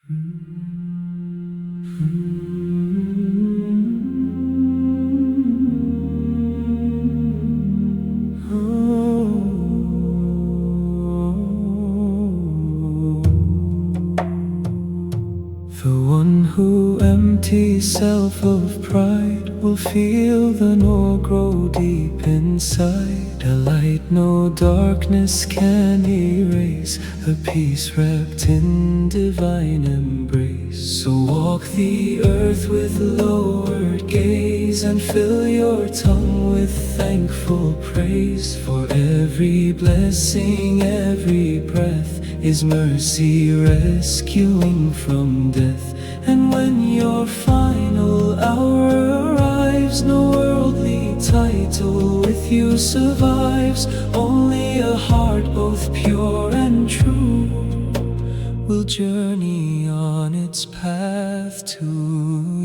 The one who empties self of pride will feel the gnaw grow deep inside. A light no darkness can erase, a peace wrapped in divine embrace. So walk the earth with lowered gaze and fill your tongue with thankful praise. For every blessing, every breath is mercy rescuing from death. And when your final hour arrives, no worldly title with you survives. Only a heart both pure and true will journey on its path to you.